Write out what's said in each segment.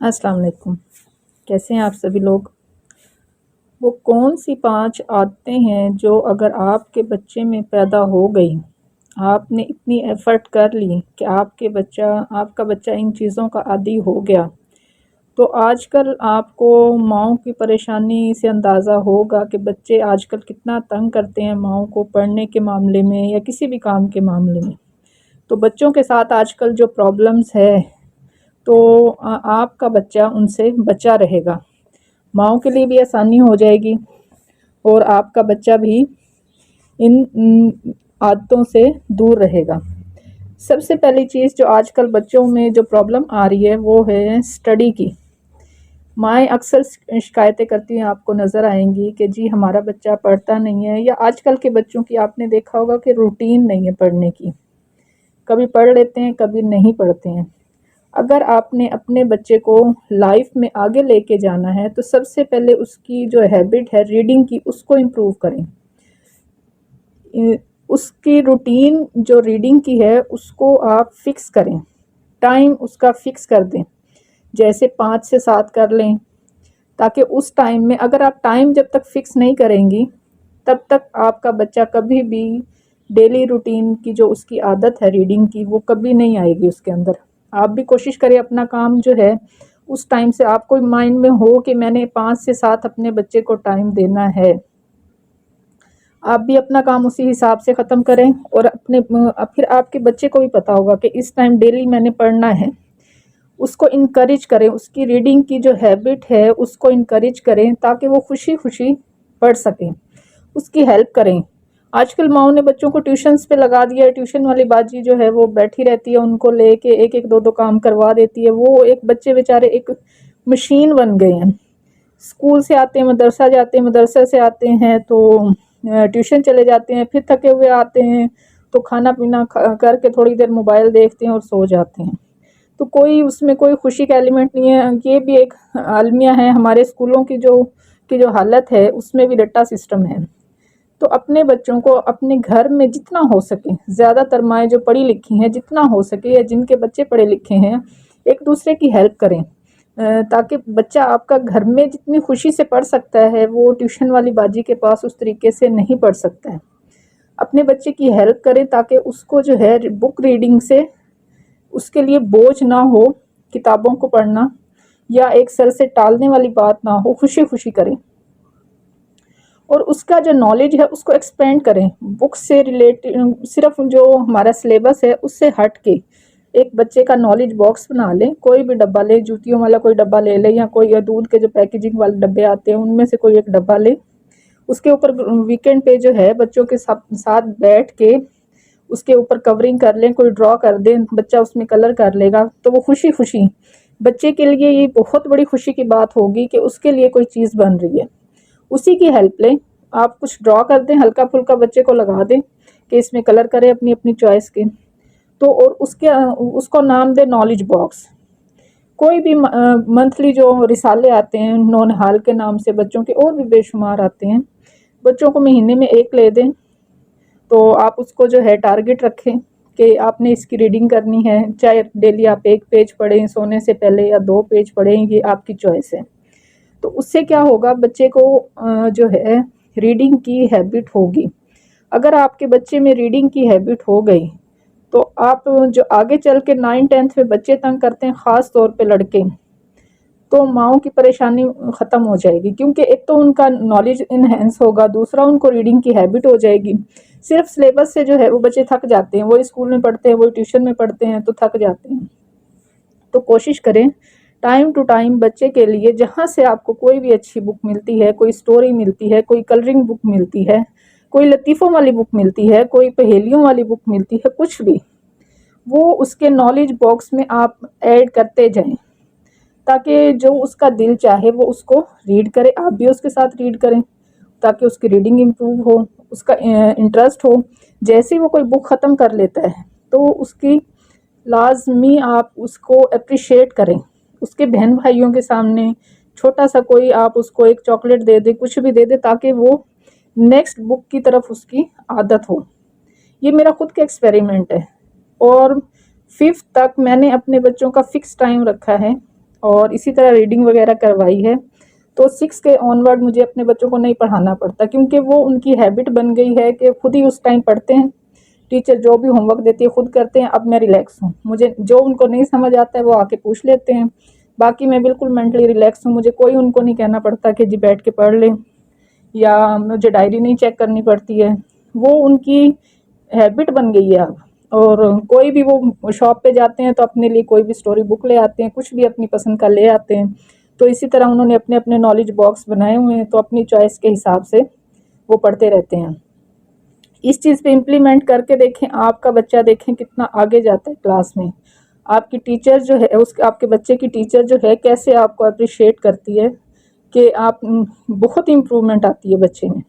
السلام علیکم۔ کیسے ہیں آپ سبھی لوگ؟ وہ کون سی 5 عادتیں ہیں جو اگر آپ کے بچے میں پیدا ہو گئی، آپ نے اتنی ایفرٹ کر لی کہ آپ کا بچہ ان چیزوں کا عادی ہو گیا، تو آج کل آپ کو ماؤں کی پریشانی سے اندازہ ہوگا کہ بچے آج کل کتنا تنگ کرتے ہیں ماؤں کو پڑھنے کے معاملے میں یا کسی بھی کام کے معاملے میں۔ تو بچوں کے ساتھ آج کل جو پرابلمز ہے، تو آپ کا بچہ ان سے بچا رہے گا، ماؤں کے لیے بھی آسانی ہو جائے گی اور آپ کا بچہ بھی ان عادتوں سے دور رہے گا۔ سب سے پہلی چیز جو آج کل بچوں میں جو پرابلم آ رہی ہے وہ ہے اسٹڈی کی۔ مائیں اکثر شکایتیں کرتی ہیں، آپ کو نظر آئیں گی کہ جی ہمارا بچہ پڑھتا نہیں ہے، یا آج کل کے بچوں کی آپ نے دیکھا ہوگا کہ روٹین نہیں ہے پڑھنے کی، کبھی پڑھ لیتے ہیں کبھی نہیں پڑھتے ہیں۔ اگر آپ نے اپنے بچے کو لائف میں آگے لے کے جانا ہے تو سب سے پہلے اس کی جو ہیبٹ ہے ریڈنگ کی، اس کو امپروو کریں۔ اس کی روٹین جو ریڈنگ کی ہے اس کو آپ فکس کریں، ٹائم اس کا فکس کر دیں، جیسے 5 سے 7 کر لیں، تاکہ اس ٹائم میں اگر آپ ٹائم جب تک فکس نہیں کریں گی تب تک آپ کا بچہ کبھی بھی ڈیلی روٹین کی جو اس کی عادت ہے ریڈنگ کی وہ کبھی نہیں آئے گی اس کے اندر۔ آپ بھی کوشش کریں اپنا کام جو ہے اس ٹائم سے، آپ کو مائنڈ میں ہو کہ میں نے 5 سے 7 اپنے بچے کو ٹائم دینا ہے، آپ بھی اپنا کام اسی حساب سے ختم کریں، اور پھر آپ کے بچے کو بھی پتا ہوگا کہ اس ٹائم ڈیلی میں نے پڑھنا ہے۔ اس کو انکریج کریں، اس کی ریڈنگ کی جو ہیبٹ ہے اس کو انکریج کریں تاکہ وہ خوشی خوشی پڑھ سکیں، اس کی ہیلپ کریں۔ آج کل ماؤں نے بچوں کو ٹیوشنز پہ لگا دیا ہے، ٹیوشن والی باجی جو ہے وہ بیٹھی رہتی ہے، ان کو لے کے ایک ایک دو کام کروا دیتی ہے، وہ ایک بچے بیچارے ایک مشین بن گئے ہیں۔ اسکول سے آتے ہیں، مدرسہ جاتے ہیں، مدرسہ سے آتے ہیں تو ٹیوشن چلے جاتے ہیں، پھر تھکے ہوئے آتے ہیں تو کھانا پینا کر کے تھوڑی دیر موبائل دیکھتے ہیں اور سو جاتے ہیں۔ تو کوئی اس میں کوئی خوشی کا ایلیمنٹ نہیں ہے۔ یہ بھی ایک المیہ ہے ہمارے اسکولوں کی جو حالت ہے، اس میں بھی رٹا سسٹم ہے۔ تو اپنے بچوں کو اپنے گھر میں جتنا ہو سکے، زیادہ تر مائیں جو پڑھی لکھی ہیں جتنا ہو سکے، یا جن کے بچے پڑھے لکھے ہیں، ایک دوسرے کی ہیلپ کریں، تاکہ بچہ آپ کا گھر میں جتنی خوشی سے پڑھ سکتا ہے وہ ٹیوشن والی باجی کے پاس اس طریقے سے نہیں پڑھ سکتا ہے۔ اپنے بچے کی ہیلپ کریں تاکہ اس کو جو ہے بک ریڈنگ سے اس کے لیے بوجھ نہ ہو، کتابوں کو پڑھنا یا ایک سر سے ٹالنے والی بات نہ ہو، خوشی خوشی کریں۔ اور اس کا جو نالج ہے اس کو ایکسپینڈ کریں، بک سے ریلیٹڈ صرف جو ہمارا سلیبس ہے اس سے ہٹ کے ایک بچے کا نالج باکس بنا لیں، کوئی بھی ڈبہ لے، جوتیوں والا کوئی ڈبہ لے لے، یا کوئی دودھ کے جو پیکیجنگ والے ڈبے آتے ہیں ان میں سے کوئی ایک ڈبہ لے، اس کے اوپر ویکنڈ پہ جو ہے بچوں کے ساتھ بیٹھ کے اس کے اوپر کورنگ کر لیں، کوئی ڈرا کر دیں، بچہ اس میں کلر کر لے گا تو وہ خوشی خوشی، بچے کے لیے یہ بہت بڑی خوشی کی بات ہوگی کہ اس کے لیے کوئی چیز بن رہی ہے، اسی کی ہیلپ لیں۔ آپ کچھ ڈرا کر دیں، ہلکا پھلکا بچے کو لگا دیں کہ اس میں کلر کرے اپنی اپنی چوائس کے، تو اور اس کو نام دے نالج باکس۔ کوئی بھی منتھلی جو رسالے آتے ہیں نونہال کے نام سے، بچوں کے اور بھی بے شمار آتے ہیں، بچوں کو مہینے میں ایک لے دیں، تو آپ اس کو جو ہے ٹارگٹ رکھیں کہ آپ نے اس کی ریڈنگ کرنی ہے، چاہے ڈیلی آپ 1 پیج پڑھیں سونے سے پہلے یا 2 پیج پڑھیں، یہ آپ کی چوائس ہے۔ تو اس سے کیا ہوگا، بچے کو جو ہے ریڈنگ کی ہیبٹ ہوگی۔ اگر آپ کے بچے میں ریڈنگ کی ہیبٹ ہو گئی تو آپ جو آگے چل کے 9th-10th میں بچے تنگ کرتے ہیں، خاص طور پہ لڑکے، تو ماؤں کی پریشانی ختم ہو جائے گی، کیونکہ ایک تو ان کا نالج انہینس ہوگا، دوسرا ان کو ریڈنگ کی ہیبٹ ہو جائے گی۔ صرف سلیبس سے جو ہے وہ بچے تھک جاتے ہیں، وہ اسکول میں پڑھتے ہیں، وہ ٹیوشن میں پڑھتے ہیں تو تھک جاتے ہیں۔ تو کوشش کریں ٹائم ٹو ٹائم بچے کے لیے، جہاں سے آپ کو کوئی بھی اچھی بک ملتی ہے، کوئی سٹوری ملتی ہے، کوئی کلرنگ بک ملتی ہے، کوئی لطیفوں والی بک ملتی ہے، کوئی پہیلیوں والی بک ملتی ہے، کچھ بھی، وہ اس کے نالج باکس میں آپ ایڈ کرتے جائیں، تاکہ جو اس کا دل چاہے وہ اس کو ریڈ کرے، آپ بھی اس کے ساتھ ریڈ کریں تاکہ اس کی ریڈنگ امپروو ہو، اس کا انٹرسٹ ہو۔ جیسے ہی وہ کوئی بک ختم کر لیتا ہے تو اس کی لازمی آپ اس کو اپریشیٹ کریں، اس کے بہن بھائیوں کے سامنے چھوٹا سا کوئی آپ اس کو ایک چاکلیٹ دے دیں، کچھ بھی دے دیں، تاکہ وہ نیکسٹ بک کی طرف اس کی عادت ہو۔ یہ میرا خود کا ایکسپیریمنٹ ہے، اور 5th تک میں نے اپنے بچوں کا فکس ٹائم رکھا ہے اور اسی طرح ریڈنگ وغیرہ کروائی ہے، تو 6 کے آن ورڈ مجھے اپنے بچوں کو نہیں پڑھانا پڑتا، کیونکہ وہ ان کی ہیبٹ بن گئی ہے کہ خود ہی اس ٹائم پڑھتے ہیں، ٹیچر جو بھی ہوم ورک دیتی ہے خود کرتے ہیں، اب میں ریلیکس ہوں، مجھے جو ان کو نہیں سمجھ آتا ہے وہ آ کے پوچھ لیتے ہیں، باقی میں بالکل مینٹلی ریلیکس ہوں، مجھے کوئی ان کو نہیں کہنا پڑتا کہ جی بیٹھ کے پڑھ لیں، یا مجھے ڈائری نہیں چیک کرنی پڑتی ہے، وہ ان کی ہیبٹ بن گئی ہے اب۔ اور کوئی بھی وہ شاپ پہ جاتے ہیں تو اپنے لیے کوئی بھی سٹوری بک لے آتے ہیں، کچھ بھی اپنی پسند کا لے آتے ہیں، تو اسی طرح انہوں نے اپنے اپنے نالج باکس بنائے ہوئے ہیں، تو اپنی چوائس کے حساب سے وہ پڑھتے رہتے ہیں۔ اس چیز پہ امپلیمنٹ کر کے دیکھیں، آپ کا بچہ دیکھیں کتنا آگے جاتا ہے کلاس میں، آپ کی ٹیچر جو ہے آپ کے بچے کی ٹیچر جو ہے کیسے آپ کو اپریشیٹ کرتی ہے کہ آپ بہت امپرومنٹ آتی ہے بچے میں۔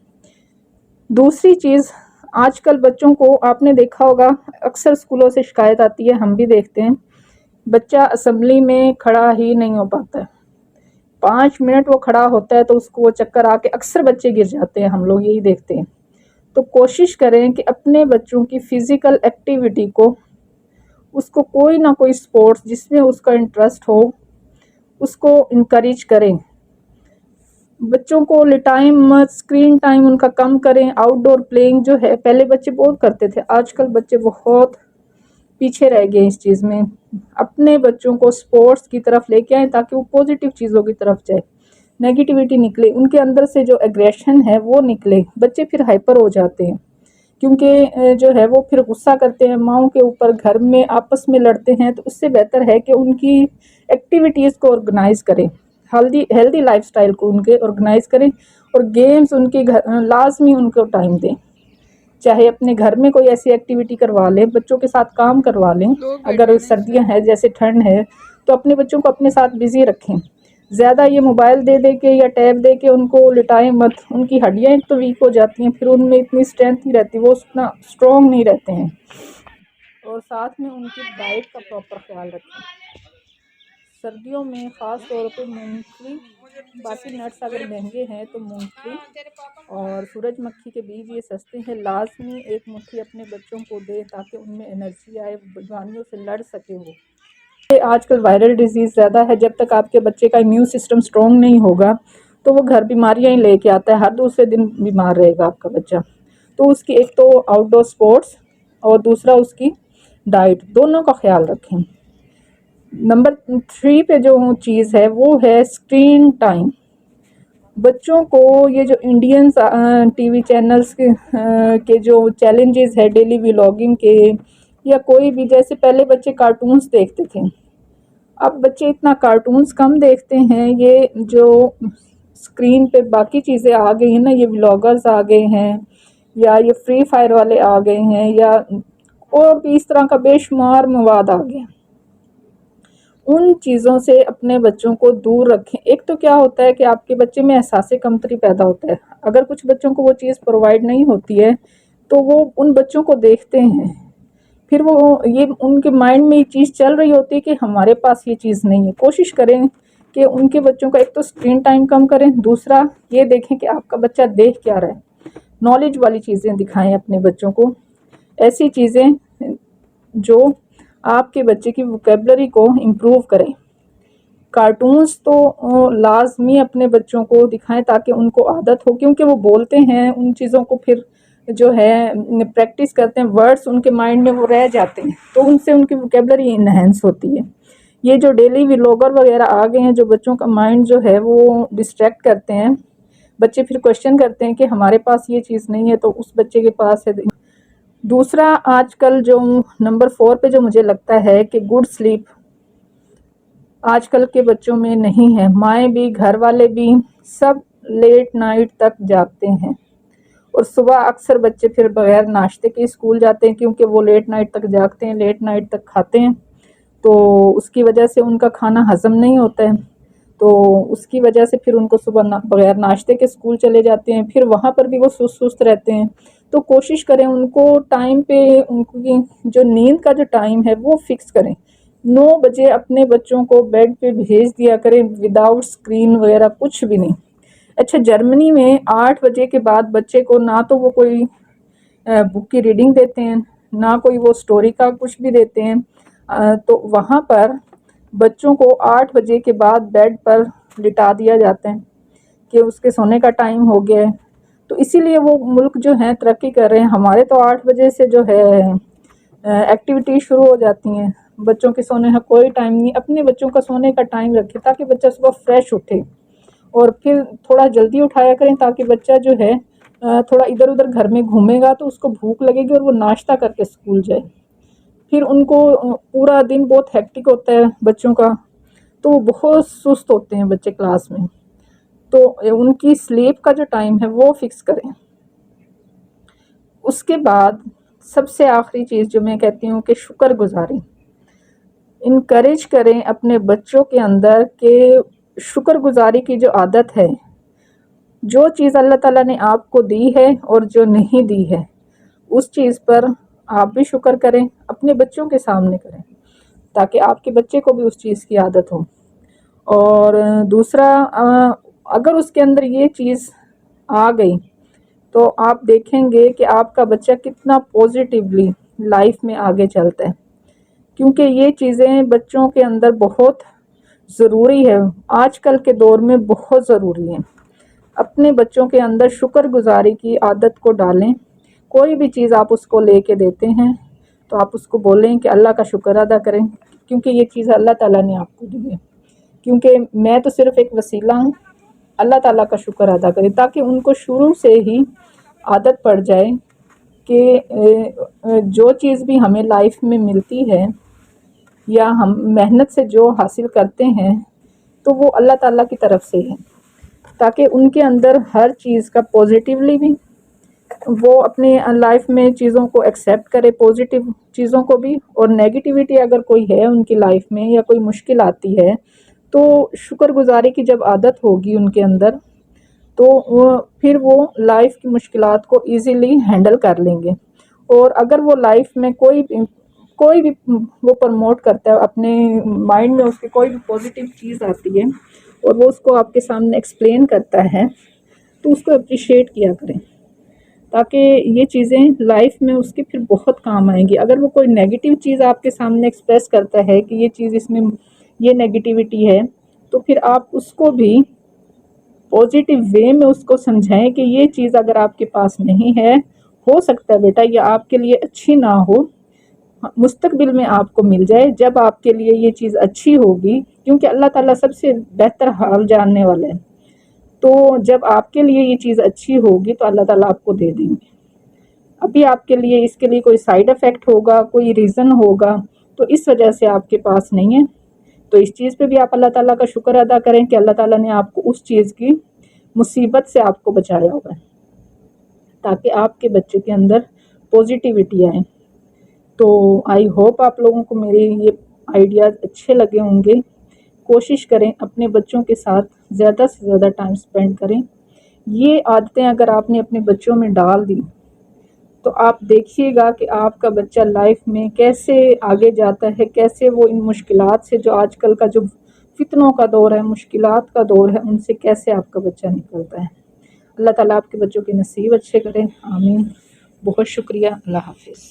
دوسری چیز، آج کل بچوں کو آپ نے دیکھا ہوگا اکثر اسکولوں سے شکایت آتی ہے، ہم بھی دیکھتے ہیں، بچہ اسمبلی میں کھڑا ہی نہیں ہو پاتا ہے، 5 منٹ وہ کھڑا ہوتا ہے تو اس کو وہ چکر آ کے اکثر بچے گر جاتے ہیں، ہم لوگ یہی دیکھتے ہیں۔ تو کوشش کریں کہ اپنے بچوں کی فزیکل ایکٹیویٹی کو، اس کو کوئی نہ کوئی سپورٹس جس میں اس کا انٹرسٹ ہو اس کو انکریج کریں، بچوں کو ٹائم اسکرین ٹائم ان کا کم کریں، آؤٹ ڈور پلینگ جو ہے پہلے بچے بہت کرتے تھے، آج کل بچے بہت پیچھے رہ گئے اس چیز میں، اپنے بچوں کو سپورٹس کی طرف لے کے آئیں تاکہ وہ پازیٹیو چیزوں کی طرف جائے، نیگیٹیوٹی نکلے، ان کے اندر سے جو ایگریشن ہے وہ نکلے، بچے پھر ہائپر ہو جاتے ہیں، کیونکہ جو ہے وہ پھر غصہ کرتے ہیں ماؤں کے اوپر، گھر میں آپس میں لڑتے ہیں، تو اس سے بہتر ہے کہ ان کی ایکٹیویٹیز کو آرگنائز کریں، ہیلدی لائف سٹائل کو ان کے آرگنائز کریں، اور گیمز ان کے لازمی ان کو ٹائم دیں، چاہے اپنے گھر میں کوئی ایسی ایکٹیویٹی کروا لیں، بچوں کے ساتھ کام کروا لیں، اگر سردیاں ہیں جیسے ٹھنڈ ہے تو اپنے بچوں کو اپنے ساتھ بزی رکھیں، زیادہ یہ موبائل دے دے کے یا ٹیب دے کے ان کو لٹائیں مت، ان کی ہڈیاں ایک تو ویک ہو جاتی ہیں، پھر ان میں اتنی اسٹرینتھ نہیں رہتی، وہ اتنا اسٹرانگ نہیں رہتے ہیں، اور ساتھ میں ان کی ڈائٹ کا پراپر خیال رکھیں، سردیوں میں خاص طور پہ مونگ پھلی، باقی نٹس اگر مہنگے ہیں تو مونگ پھلی اور سورج مکھی کے بیج یہ سستے ہیں، لازمی ایک مٹھی اپنے بچوں کو دے تاکہ ان میں انرجی آئے، بیماریوں سے لڑ سکے وہ۔ آج کل وائرل ڈیزیز زیادہ ہے، جب تک آپ کے بچے کا امیون سسٹم سٹرونگ نہیں ہوگا تو وہ گھر بیماریاں ہی لے کے آتا ہے، ہر دوسرے دن بیمار رہے گا آپ کا بچہ، تو اس کی ایک تو آؤٹ ڈور سپورٹس اور دوسرا اس کی ڈائٹ، دونوں کا خیال رکھیں۔ نمبر 3 پہ جو چیز ہے وہ ہے اسکرین ٹائم، بچوں کو یہ جو انڈین ٹی وی چینلز کے جو چیلنجز ہے ڈیلی ولاگنگ کے، یا کوئی بھی، جیسے پہلے بچے کارٹونز دیکھتے تھے، اب بچے اتنا کارٹونز کم دیکھتے ہیں، یہ جو اسکرین پہ باقی چیزیں آ گئی ہیں نا، یہ ولاگرز آ گئے ہیں، یا یہ فری فائر والے آ گئے ہیں، یا اور بھی اس طرح کا بے شمار مواد آ گئے، ان چیزوں سے اپنے بچوں کو دور رکھیں۔ ایک تو کیا ہوتا ہے کہ آپ کے بچے میں احساس کمتری پیدا ہوتا ہے، اگر کچھ بچوں کو وہ چیز پرووائڈ نہیں ہوتی ہے تو وہ ان بچوں کو دیکھتے ہیں، پھر وہ یہ ان کے مائنڈ میں یہ چیز چل رہی ہوتی ہے کہ ہمارے پاس یہ چیز نہیں ہے۔ کوشش کریں کہ ان کے بچوں کا ایک تو اسکرین ٹائم کم کریں، دوسرا یہ دیکھیں کہ آپ کا بچہ دیکھ کیا رہا ہے، نالج والی چیزیں دکھائیں اپنے بچوں کو، ایسی چیزیں جو آپ کے بچے کی ووکیبلری کو امپروو کریں۔ کارٹونز تو لازمی اپنے بچوں کو دکھائیں تاکہ ان کو عادت ہو، کیونکہ وہ بولتے ہیں ان چیزوں کو، پھر جو ہے پریکٹس کرتے ہیں، ورڈز ان کے مائنڈ میں وہ رہ جاتے ہیں، تو ان سے ان کی ووکیبلری انہینس ہوتی ہے۔ یہ جو ڈیلی ولاگر وغیرہ آ گئے ہیں جو بچوں کا مائنڈ جو ہے وہ ڈسٹریکٹ کرتے ہیں، بچے پھر کوشچن کرتے ہیں کہ ہمارے پاس یہ چیز نہیں ہے تو اس بچے کے پاس ہے۔ دوسرا آج کل جو نمبر 4 پہ جو مجھے لگتا ہے کہ گڈ سلیپ آج کل کے بچوں میں نہیں ہے، مائیں بھی گھر والے بھی سب لیٹ نائٹ تک جاگتے ہیں، اور صبح اکثر بچے پھر بغیر ناشتے کے اسکول جاتے ہیں، کیونکہ وہ لیٹ نائٹ تک جاگتے ہیں، لیٹ نائٹ تک کھاتے ہیں، تو اس کی وجہ سے ان کا کھانا ہضم نہیں ہوتا ہے، تو اس کی وجہ سے پھر ان کو صبح بغیر ناشتے کے اسکول چلے جاتے ہیں، پھر وہاں پر بھی وہ سست رہتے ہیں۔ تو کوشش کریں ان کو ٹائم پہ، ان کی جو نیند کا جو ٹائم ہے وہ فکس کریں، 9 بجے اپنے بچوں کو بیڈ پہ بھیج دیا کریں، وداؤٹ اسکرین وغیرہ کچھ بھی نہیں۔ اچھا، جرمنی میں 8 بجے کے بعد بچے کو نہ تو وہ کوئی بک کی ریڈنگ دیتے ہیں، نہ کوئی وہ سٹوری کا کچھ بھی دیتے ہیں، تو وہاں پر بچوں کو 8 بجے کے بعد بیڈ پر لٹا دیا جاتا ہے کہ اس کے سونے کا ٹائم ہو گیا ہے. تو اسی لیے وہ ملک جو ہیں ترقی کر رہے ہیں. ہمارے تو 8 بجے سے جو ہے ایکٹیویٹی شروع ہو جاتی ہیں. بچوں کے سونے کا کوئی ٹائم نہیں. اپنے بچوں کا سونے کا ٹائم رکھے تاکہ بچہ صبح فریش اٹھے, اور پھر تھوڑا جلدی اٹھایا کریں تاکہ بچہ جو ہے تھوڑا ادھر ادھر گھر میں گھومے گا تو اس کو بھوک لگے گی اور وہ ناشتہ کر کے اسکول جائے. پھر ان کو پورا دن بہت ہیکٹک ہوتا ہے بچوں کا, تو وہ بہت سست ہوتے ہیں بچے کلاس میں. تو ان کی سلیپ کا جو ٹائم ہے وہ فکس کریں. اس کے بعد سب سے آخری چیز جو میں کہتی ہوں کہ شکر گزاری. انکریج کریں اپنے بچوں کے اندر کہ شکر گزاری کی جو عادت ہے, جو چیز اللہ تعالیٰ نے آپ کو دی ہے اور جو نہیں دی ہے اس چیز پر آپ بھی شکر کریں, اپنے بچوں کے سامنے کریں تاکہ آپ کے بچے کو بھی اس چیز کی عادت ہو. اور دوسرا, اگر اس کے اندر یہ چیز آ گئی تو آپ دیکھیں گے کہ آپ کا بچہ کتنا پازیٹیولی لائف میں آگے چلتا ہے, کیونکہ یہ چیزیں بچوں کے اندر بہت ضروری ہے, آج کل کے دور میں بہت ضروری ہے. اپنے بچوں کے اندر شکر گزاری کی عادت کو ڈالیں. کوئی بھی چیز آپ اس کو لے کے دیتے ہیں تو آپ اس کو بولیں کہ اللہ کا شکر ادا کریں, کیونکہ یہ چیز اللہ تعالیٰ نے آپ کو دی ہے. کیونکہ میں تو صرف ایک وسیلہ ہوں, اللہ تعالیٰ کا شکر ادا کریں تاکہ ان کو شروع سے ہی عادت پڑ جائے کہ جو چیز بھی ہمیں لائف میں ملتی ہے یا ہم محنت سے جو حاصل کرتے ہیں تو وہ اللہ تعالیٰ کی طرف سے ہے, تاکہ ان کے اندر ہر چیز کا پازیٹیولی بھی وہ اپنی لائف میں چیزوں کو ایکسیپٹ کرے, پازیٹیو چیزوں کو بھی, اور نیگیٹیوٹی اگر کوئی ہے ان کی لائف میں یا کوئی مشکل آتی ہے تو شکر گزاری کی جب عادت ہوگی ان کے اندر تو پھر وہ لائف کی مشکلات کو ایزیلی ہینڈل کر لیں گے. اور اگر وہ لائف میں کوئی بھی وہ پروموٹ کرتا ہے اپنے مائنڈ میں, اس کی کوئی بھی پازیٹیو چیز آتی ہے اور وہ اس کو آپ کے سامنے ایکسپلین کرتا ہے تو اس کو اپریشیٹ کیا کریں تاکہ یہ چیزیں لائف میں اس کے پھر بہت کام آئیں گی. اگر وہ کوئی نیگیٹیو چیز آپ کے سامنے ایکسپریس کرتا ہے کہ یہ چیز اس میں یہ نیگیٹیوٹی ہے تو پھر آپ اس کو بھی پازیٹیو وے میں اس کو سمجھائیں کہ یہ چیز اگر آپ کے پاس نہیں ہے, ہو سکتا ہے بیٹا یہ آپ کے لیے اچھی نہ ہو, مستقبل میں آپ کو مل جائے جب آپ کے لیے یہ چیز اچھی ہوگی, کیونکہ اللہ تعالیٰ سب سے بہتر حال جاننے والے ہیں. تو جب آپ کے لیے یہ چیز اچھی ہوگی تو اللہ تعالیٰ آپ کو دے دیں گے. ابھی آپ کے لیے اس کے لیے کوئی سائیڈ افیکٹ ہوگا, کوئی ریزن ہوگا, تو اس وجہ سے آپ کے پاس نہیں ہے. تو اس چیز پہ بھی آپ اللہ تعالیٰ کا شکر ادا کریں کہ اللہ تعالیٰ نے آپ کو اس چیز کی مصیبت سے آپ کو بچایا ہوگا تاکہ آپ کے بچے کے اندر پازیٹیوٹی آئے. تو آئی ہوپ آپ لوگوں کو میرے یہ آئیڈیاز اچھے لگے ہوں گے. کوشش کریں اپنے بچوں کے ساتھ زیادہ سے زیادہ ٹائم سپینڈ کریں. یہ عادتیں اگر آپ نے اپنے بچوں میں ڈال دی تو آپ دیکھیے گا کہ آپ کا بچہ لائف میں کیسے آگے جاتا ہے, کیسے وہ ان مشکلات سے, جو آج کل کا جو فتنوں کا دور ہے, مشکلات کا دور ہے, ان سے کیسے آپ کا بچہ نکلتا ہے. اللہ تعالیٰ آپ کے بچوں کے نصیب اچھے کریں, آمین. بہت شکریہ. اللہ حافظ.